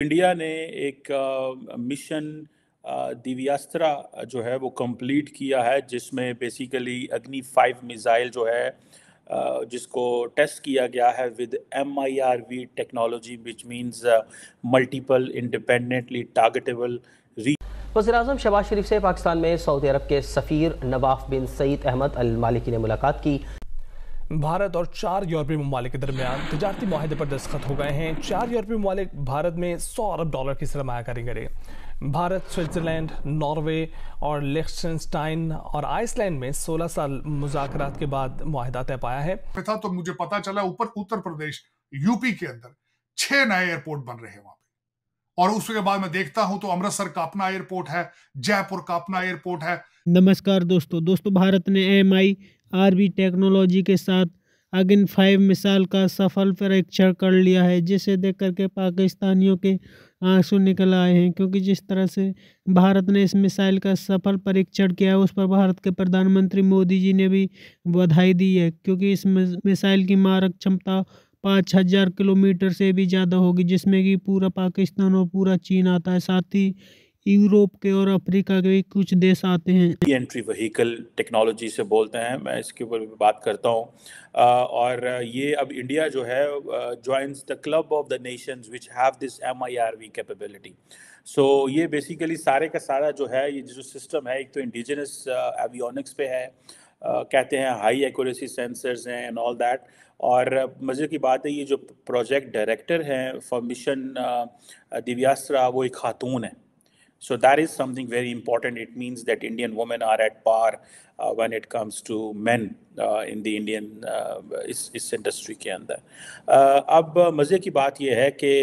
India ने एक mission दिव्यास्त्रा जो है वो कंप्लीट किया है, जिसमें बेसिकली अग्नि 5 मिसाइल जो है जिसको टेस्ट किया गया है with MIRV technology, which means multiple independently targetable. वज़ीर-ए-आज़म शहबाज शरीफ से पाकिस्तान में सऊदी अरब के सफ़ीर नवाफ बिन सईद अहमद अल मालिकी ने मुलाकात की। भारत और 4 यूरोपीय ममालिक के दरमियान तजारती माहिदे पर दस्तखत हो गए हैं। 4 यूरोपीय ममालिक भारत में $100 अरब की सरमायाकारी करेंगे। भारत स्विट्ज़रलैंड, नॉर्वे और लिechtenstein और आइसलैंड में 16 साल मुज़ाकरात के बाद मुआहिदा तय पाया है। था तो मुझे पता चला ऊपर उत्तर प्रदेश यूपी के अंदर 6 नए एयरपोर्ट बन रहे हैं वहां पे, और उसके बाद मैं देखता हूं तो अमृतसर का अपना एयरपोर्ट है, जयपुर का अपना एयरपोर्ट है। नमस्कार दोस्तों, भारत ने MIRV टेक्नोलॉजी के साथ अग्नि 5 मिसाइल का सफल परीक्षण कर लिया है, जिसे देख करके पाकिस्तानियों के आंसू निकल आए हैं, क्योंकि जिस तरह से भारत ने इस मिसाइल का सफल परीक्षण किया है उस पर भारत के प्रधानमंत्री मोदी जी ने भी बधाई दी है, क्योंकि इस मिसाइल की मारक क्षमता 5000 किलोमीटर से भी ज़्यादा होगी, जिसमें कि पूरा पाकिस्तान और पूरा चीन आता है, साथ ही यूरोप के और अफ्रीका के भी कुछ देश आते हैं। एंट्री व्हीकल टेक्नोलॉजी से बोलते हैं, मैं इसके ऊपर भी बात करता हूँ। और ये अब इंडिया जो है joins the club of the nations which have this MIRV capability. So ये बेसिकली सारे का सारा जो है ये जो सिस्टम है, एक तो इंडिजिनस एवियोनिक्स पे है, कहते हैं हाई एक्यूरेसी सेंसर्स हैं एंड ऑल दैट। और मज़े की बात है, ये जो प्रोजेक्ट डायरेक्टर हैं फॉर मिशन दिव्यास्त्रा वो एक खातून है। So that is something very important. It means that Indian women are at par when it comes to men in the Indian इस इंडस्ट्री के अंदर। अब मज़े की बात यह है कि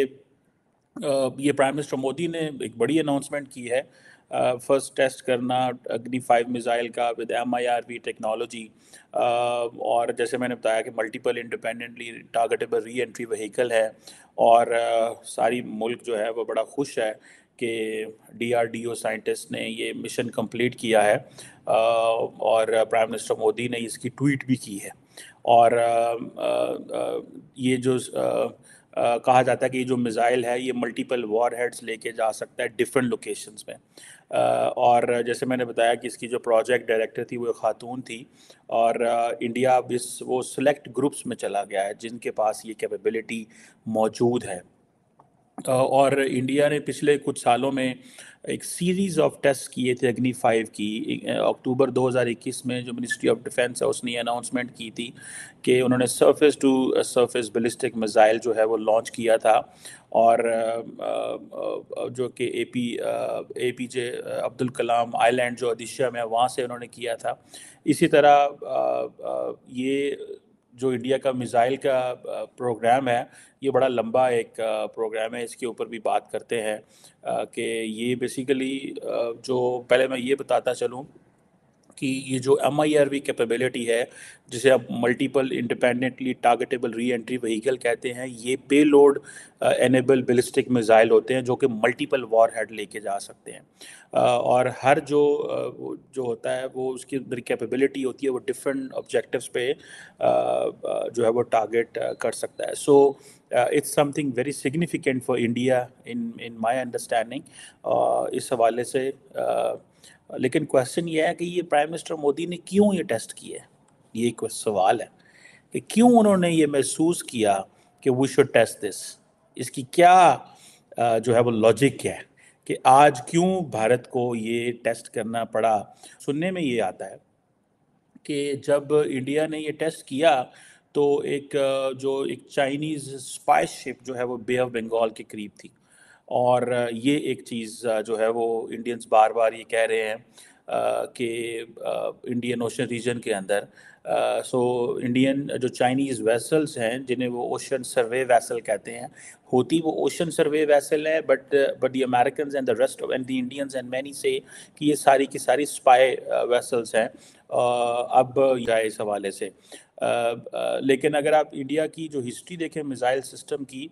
ये प्राइम मिनिस्टर मोदी ने एक बड़ी अनाउंसमेंट की है, फर्स्ट टेस्ट करना अग्नि 5 मिसाइल का विद MIRV टेक्नोलॉजी। और जैसे मैंने बताया कि multiple independently targetable re entry vehicle है, और सारी मुल्क जो है वो बड़ा खुश है कि DRDO साइंटिस्ट ने ये मिशन कंप्लीट किया है। और प्राइम मिनिस्टर मोदी ने इसकी ट्वीट भी की है। और ये जो कहा जाता है कि ये जो मिसाइल है ये मल्टीपल वॉर हेड्स लेके जा सकता है डिफरेंट लोकेशंस में। और जैसे मैंने बताया कि इसकी जो प्रोजेक्ट डायरेक्टर थी वो एक खातून थी, और इंडिया अब वो सेलेक्ट ग्रुप्स में चला गया है जिनके पास ये कैपेबिलिटी मौजूद है। और इंडिया ने पिछले कुछ सालों में एक सीरीज़ ऑफ टेस्ट किए थे अग्नि 5 की। अक्टूबर 2021 में जो मिनिस्ट्री ऑफ डिफेंस है उसने अनाउंसमेंट की थी कि उन्होंने surface to surface ballistic missile जो है वो लॉन्च किया था, और जो कि APJ अब्दुल कलाम आइलैंड जो ओडिशा में है वहाँ से उन्होंने किया था। इसी तरह ये जो इंडिया का मिसाइल का प्रोग्राम है ये बड़ा लंबा एक प्रोग्राम है, इसके ऊपर भी बात करते हैं कि ये बेसिकली जो पहले मैं ये बताता चलूँ कि ये जो MIRV कैपेबिलिटी है, जिसे अब multiple independently targetable re entry vehicle कहते हैं, ये पेलोड एनेबल बैलिस्टिक मिसाइल होते हैं जो कि मल्टीपल वॉर हेड लेके जा सकते हैं। और हर जो होता है वो उसकी अंदर कैपेबिलिटी होती है, वो डिफरेंट ऑब्जेक्टिव्स पे जो है वो टारगेट कर सकता है। So it's something very significant for India in my understanding इस हवाले से। लेकिन क्वेश्चन ये है कि ये प्राइम मिनिस्टर मोदी ने क्यों ये टेस्ट किए, ये एक सवाल है कि क्यों उन्होंने ये महसूस किया कि वी शुड टेस्ट दिस। इसकी क्या जो है वो लॉजिक है कि आज क्यों भारत को ये टेस्ट करना पड़ा। सुनने में ये आता है कि जब इंडिया ने ये टेस्ट किया तो जो एक चाइनीज़ स्पाई शिप जो है वो बे ऑफ बंगाल के करीब थी, और ये एक चीज़ जो है वो इंडियंस बार बार ये कह रहे हैं कि इंडियन ओशन रीजन के अंदर सो इंडियन जो चाइनीज़ वेसल्स हैं जिन्हें वो ओशन सर्वे वेसल कहते हैं, होती वो ओशन सर्वे वेसल है, but the American and the rest of and the Indians and many से कि ये सारी की सारी स्पाई वेसल्स हैं। अब जाए इस हवाले से लेकिन अगर आप इंडिया की जो हिस्ट्री देखें मिसाइल सिस्टम की,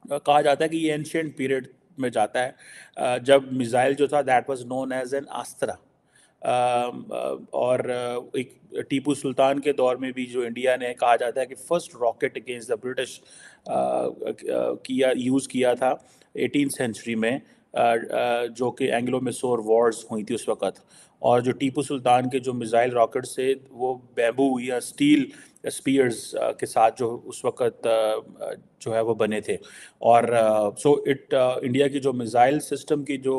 कहा जाता है कि ये एंशियंट पीरियड में जाता है जब मिसाइल जो था that was known as an Astra. और एक टीपू सुल्तान के दौर में भी जो इंडिया ने, कहा जाता है कि first rocket against the British use किया था 18th सेंचुरी में, जो कि एंग्लो मैसूर वॉर्स हुई थी उस वक़्त, और जो टीपू सुल्तान के जो मिसाइल रॉकेट्स थे वो बैम्बू या स्टील स्पीयर्स के साथ जो उस वक़्त जो है वो बने थे। और इंडिया की जो मिसाइल सिस्टम की जो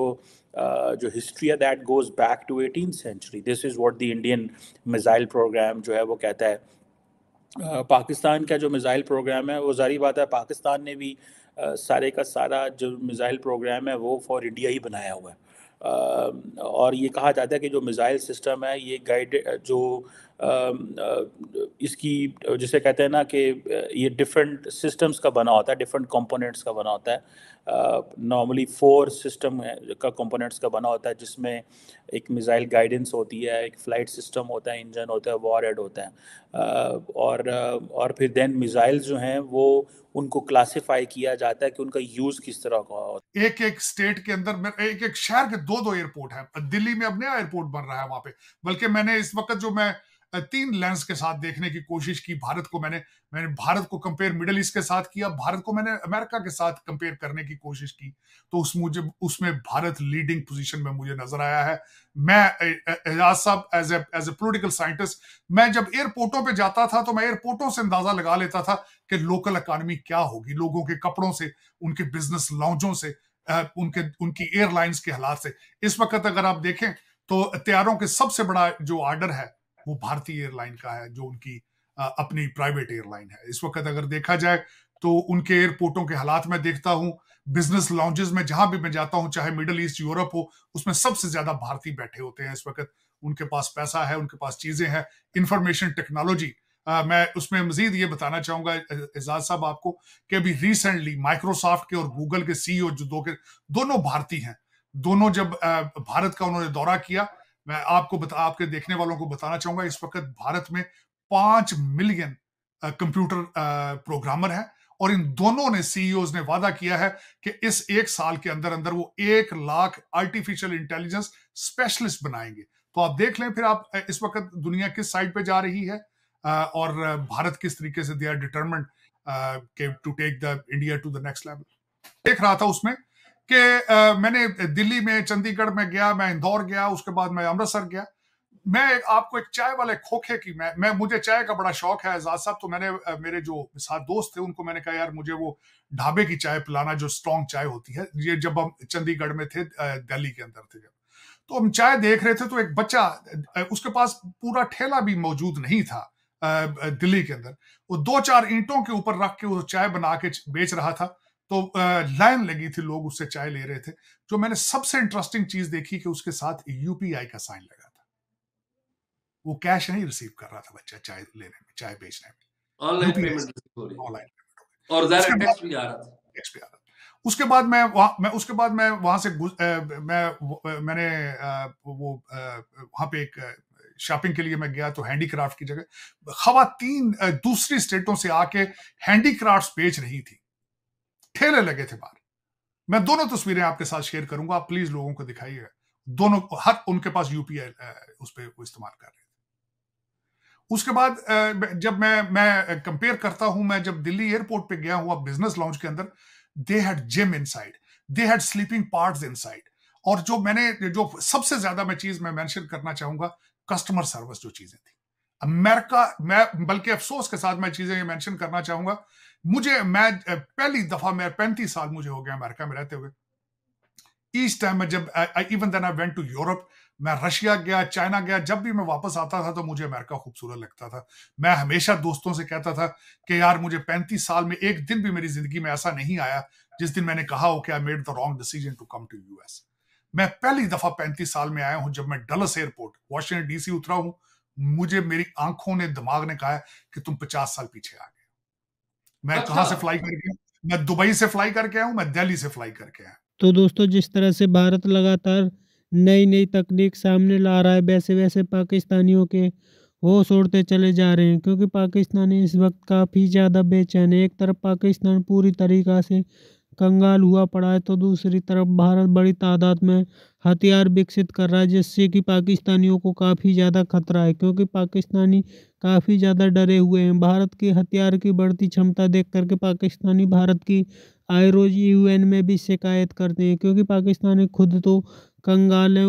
हिस्ट्री है that goes back to 18th century. This is what the Indian missile program जो है वो कहता है। पाकिस्तान का जो मिसाइल प्रोग्राम है वो ज़ाहिर बात है पाकिस्तान ने भी सारे का सारा जो मिसाइल प्रोग्राम है वो फॉर इंडिया ही बनाया हुआ है। और ये कहा जाता है कि जो मिसाइल सिस्टम है ये इसकी जिसे कहते हैं ना कि ये डिफरेंट सिस्टम्स का बना होता है, डिफरेंट कंपोनेंट्स का बना होता है। नॉर्मली 4 सिस्टम का कंपोनेंट्स का बना होता है, जिसमें एक मिसाइल गाइडेंस होती है, एक फ्लाइट सिस्टम होता है, इंजन होता है, वॉरहेड होता है, और फिर देन मिसाइल्स जो हैं वो उनको क्लासिफाई किया जाता है कि उनका यूज़ किस तरह का होता है। एक स्टेट के अंदर एक एक शहर के 2 एयरपोर्ट हैं। दिल्ली में अब नया एयरपोर्ट बन रहा है वहां पे, बल्कि मैंने इस वक्त जो मैं 3 लेंस के साथ देखने की कोशिश की। भारत को मैंने भारत को कंपेयर मिडिल ईस्ट के साथ किया, भारत को मैंने अमेरिका के साथ कंपेयर करने की कोशिश की, तो उसमें भारत लीडिंग पोजीशन में मुझे नजर आया है। मैं एजाज साहब एज ए पॉलिटिकल साइंटिस्ट, मैं जब एयरपोर्टों पे जाता था तो मैं एयरपोर्टों से अंदाजा लगा लेता था कि लोकल इकॉनमी क्या होगी, लोगों के कपड़ों से, उनके बिजनेस लॉन्जों से, उनकी एयरलाइंस के हालात से। इस वक्त अगर आप देखें तो तैयारों के सबसे बड़ा जो ऑर्डर है वो भारतीय एयरलाइन का है, जो उनकी अपनी प्राइवेट एयरलाइन है। इस वक्त अगर देखा जाए तो उनके एयरपोर्टों के हालात में देखता हूं, बिजनेस लॉन्जेस में जहां भी मैं जाता हूं, चाहे मिडिल ईस्ट, यूरोप हो, उसमें सबसे ज्यादा भारतीय बैठे होते हैं इस वक्त। उनके पास पैसा है, उनके पास चीजें हैं, इंफॉर्मेशन टेक्नोलॉजी। मैं उसमें मजीद ये बताना चाहूंगा एजाज साहब आपको कि अभी रिसेंटली माइक्रोसॉफ्ट के और गूगल के सीईओ जो दोनों भारतीय हैं, दोनों जब भारत का उन्होंने दौरा किया, मैं आपके देखने वालों को बताना चाहूंगा इस वक्त भारत में 5 मिलियन कंप्यूटर प्रोग्रामर हैं, और इन दोनों ने सीईओज ने वादा किया है कि इस 1 साल के अंदर अंदर वो 1 लाख आर्टिफिशियल इंटेलिजेंस स्पेशलिस्ट बनाएंगे। तो आप देख लें फिर आप इस वक्त दुनिया किस साइड पे जा रही है, और भारत किस तरीके से they are determined to take the India to the next level. देख रहा था उसमें कि मैंने दिल्ली में, चंडीगढ़ में गया, मैं इंदौर गया, उसके बाद मैं अमृतसर गया। मैं आपको एक चाय वाले खोखे की, मुझे चाय का बड़ा शौक है आजाद साहब, तो मैंने मेरे जो साथ दोस्त थे उनको मैंने कहा यार मुझे वो ढाबे की चाय पिलाना जो स्ट्रॉन्ग चाय होती है। ये जब हम चंडीगढ़ में थे, दिल्ली के अंदर थे जब, तो हम चाय देख रहे थे तो एक बच्चा, उसके पास पूरा ठेला भी मौजूद नहीं था दिल्ली के अंदर, वो 2-4 ईंटों के ऊपर रख के वो चाय बना के बेच रहा था। तो लाइन लगी थी, लोग उससे चाय ले रहे थे। जो मैंने सबसे इंटरेस्टिंग चीज देखी कि उसके साथ यूपीआई का साइन लगा था। वो कैश नहीं रिसीव कर रहा था बच्चा चाय लेने में, चाय बेचने में, ऑनलाइन पेमेंट और टैक्स भी आ रहा था। उसके बाद मैं वहां से मैंने वहां पे एक शॉपिंग के लिए मैं गया, तो हैंडीक्राफ्ट की जगह खवातीन दूसरी स्टेटों से आके हैंडीक्राफ्ट्स बेच रही थी, ठेले लगे थे बाहर। मैं दोनों तस्वीरें आपके साथ शेयर करूंगा, आप प्लीज लोगों को दिखाइएगा। दोनों हर उनके पास यूपीआई उस पे वो इस्तेमाल कर रहे थे। उसके बाद जब मैं कंपेयर करता हूं, मैं जब दिल्ली एयरपोर्ट पे गया हुआ बिजनेस लॉन्ज के अंदर, they had gym inside, they had sleeping parts inside, और जो सबसे ज्यादा मैं चीज मेंशन करना चाहूंगा, कस्टमर सर्विस जो चीजें थी अमेरिका, मैं बल्कि अफसोस के साथ मैं चीजें मेंशन करना चाहूंगा। मैं पहली दफा, मैं 35 साल मुझे हो गया अमेरिका में रहते हुए। ईच टाइम में जब even then I went to Europe, मैं रशिया गया, चाइना गया, जब भी मैं वापस आता था तो मुझे अमेरिका खूबसूरत लगता था। मैं हमेशा दोस्तों से कहता था कि यार मुझे 35 साल में एक दिन भी मेरी जिंदगी में ऐसा नहीं आया जिस दिन मैंने कहा हो कि I made the wrong decision to come to US. मैं पहली दफा 35 साल में आया हूं जब मैं डलस एयरपोर्ट वॉशिंगटन डीसी उतरा हूं। मुझे मेरी आंखों ने, दिमाग ने कहा कि तुम 50 साल पीछे आ गए। मैं कहां से फ्लाई करके, मैं दुबई से फ्लाई करके आया हूं, मैं दिल्ली से फ्लाई करके आया। तो दोस्तों, जिस तरह से भारत लगातार नई नई तकनीक सामने ला रहा है, वैसे वैसे पाकिस्तानियों के होश उड़ते चले जा रहे हैं, क्योंकि पाकिस्तानी इस वक्त काफ़ी ज़्यादा बेचैन है। एक तरफ पाकिस्तान पूरी तरीक़ा से कंगाल हुआ पड़ा है, तो दूसरी तरफ भारत बड़ी तादाद में हथियार विकसित कर रहा है, जिससे कि पाकिस्तानियों को काफ़ी ज़्यादा खतरा है, क्योंकि पाकिस्तानी काफ़ी ज़्यादा डरे हुए हैं। भारत की हथियार की बढ़ती क्षमता देख करके पाकिस्तानी भारत की आए रोज UN में भी शिकायत करते हैं, क्योंकि पाकिस्तान खुद तो कंगाल है।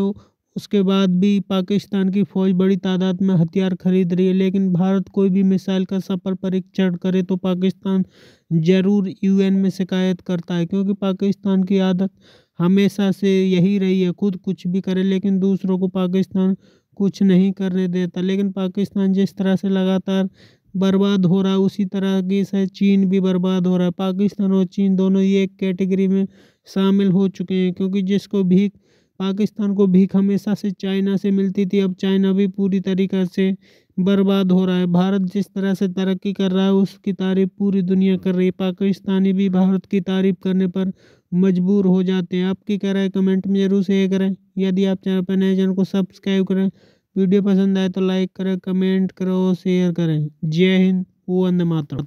उसके बाद भी पाकिस्तान की फौज बड़ी तादाद में हथियार खरीद रही है, लेकिन भारत कोई भी मिसाइल का सफल परीक्षण करे तो पाकिस्तान जरूर UN में शिकायत करता है, क्योंकि पाकिस्तान की आदत हमेशा से यही रही है, खुद कुछ भी करे लेकिन दूसरों को पाकिस्तान कुछ नहीं करने देता। लेकिन पाकिस्तान जिस तरह से लगातार बर्बाद हो रहा है, उसी तरह की से चीन भी बर्बाद हो रहा है। पाकिस्तान और चीन दोनों ही एक कैटेगरी में शामिल हो चुके हैं, क्योंकि जिसको भीख पाकिस्तान को भीख हमेशा से चाइना से मिलती थी, अब चाइना भी पूरी तरीक़ा से बर्बाद हो रहा है। भारत जिस तरह से तरक्की कर रहा है उसकी तारीफ पूरी दुनिया कर रही है, पाकिस्तानी भी भारत की तारीफ करने पर मजबूर हो जाते हैं। आपकी क्या राय कमेंट में जरूर शेयर करें। यदि आप चैनल पर नए, चैनल को सब्सक्राइब करें। वीडियो पसंद आए तो लाइक करें, कमेंट करो, शेयर करें। जय हिंद, वंदे मातरम।